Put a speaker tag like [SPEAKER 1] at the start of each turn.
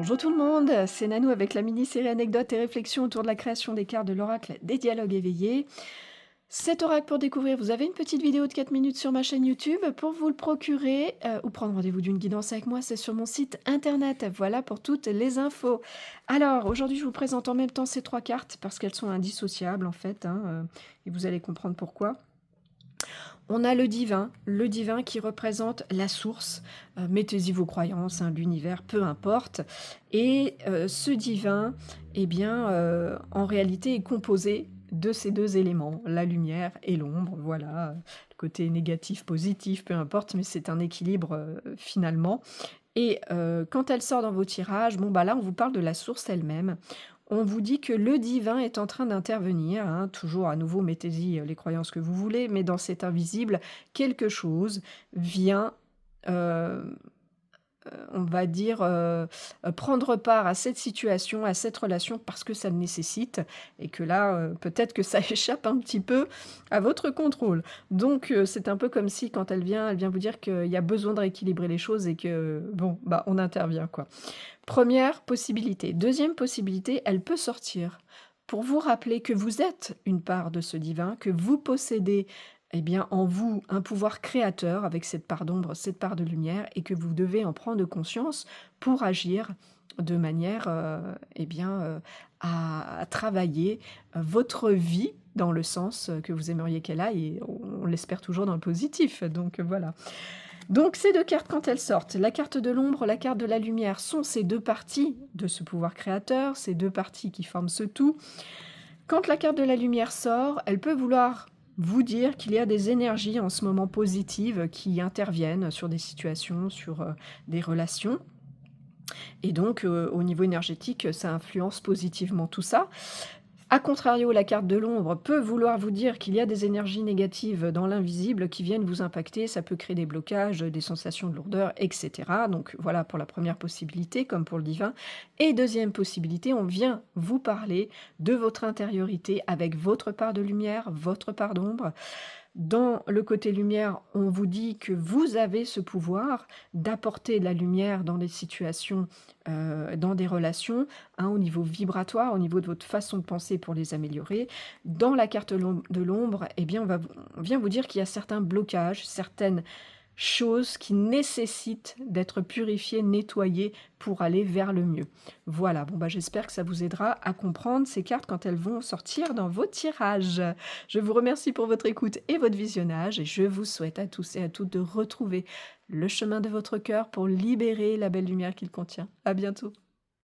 [SPEAKER 1] Bonjour tout le monde, c'est Nanou avec la mini-série anecdotes et réflexions autour de la création des cartes de l'oracle des dialogues éveillés. Cet oracle pour découvrir, vous avez une petite vidéo de 4 minutes sur ma chaîne YouTube. Pour vous le procurer ou prendre rendez-vous d'une guidance avec moi, c'est sur mon site internet. Voilà pour toutes les infos. Alors, aujourd'hui, je vous présente en même temps ces 3 cartes parce qu'elles sont indissociables en fait, et vous allez comprendre pourquoi. On a le divin qui représente la source, mettez-y vos croyances, l'univers, peu importe. Et ce divin, eh bien, en réalité, est composé de ces 2 éléments, la lumière et l'ombre, voilà, le côté négatif, positif, peu importe, mais c'est un équilibre, finalement. Et quand elle sort dans vos tirages, bon, bah, là, on vous parle de la source elle-même. On vous dit que le divin est en train d'intervenir, toujours à nouveau, mettez-y, les croyances que vous voulez, mais dans cet invisible, quelque chose vient, heu on va dire, prendre part à cette situation, à cette relation parce que ça le nécessite et que là, peut-être que ça échappe un petit peu à votre contrôle. Donc c'est un peu comme si quand elle vient vous dire qu'il y a besoin de rééquilibrer les choses et que bon, bah, on intervient, quoi. Première possibilité. Deuxième possibilité, elle peut sortir pour vous rappeler que vous êtes une part de ce divin, que vous possédez, eh bien, en vous, un pouvoir créateur avec cette part d'ombre, cette part de lumière et que vous devez en prendre conscience pour agir de manière, eh bien, à travailler, votre vie dans le sens, que vous aimeriez qu'elle aille et on l'espère toujours dans le positif, donc voilà. Donc ces 2 cartes quand elles sortent, la carte de l'ombre, la carte de la lumière sont ces 2 parties de ce pouvoir créateur, ces 2 parties qui forment ce tout. Quand la carte de la lumière sort, elle peut vouloir vous dire qu'il y a des énergies en ce moment positives qui interviennent sur des situations, sur, des relations et donc au niveau énergétique, ça influence positivement tout ça. A contrario, la carte de l'ombre peut vouloir vous dire qu'il y a des énergies négatives dans l'invisible qui viennent vous impacter. Ça peut créer des blocages, des sensations de lourdeur, etc. Donc voilà pour la première possibilité, comme pour le divin. Et deuxième possibilité, on vient vous parler de votre intériorité avec votre part de lumière, votre part d'ombre. Dans le côté lumière, on vous dit que vous avez ce pouvoir d'apporter de la lumière dans des situations, dans des relations, au niveau vibratoire, au niveau de votre façon de penser pour les améliorer. Dans la carte de l'ombre, eh bien, on vient vous dire qu'il y a certains blocages, certaines choses qui nécessitent d'être purifiées, nettoyées pour aller vers le mieux. Voilà, bon bah j'espère que ça vous aidera à comprendre ces cartes quand elles vont sortir dans vos tirages. Je vous remercie pour votre écoute et votre visionnage et je vous souhaite à tous et à toutes de retrouver le chemin de votre cœur pour libérer la belle lumière qu'il contient. À bientôt.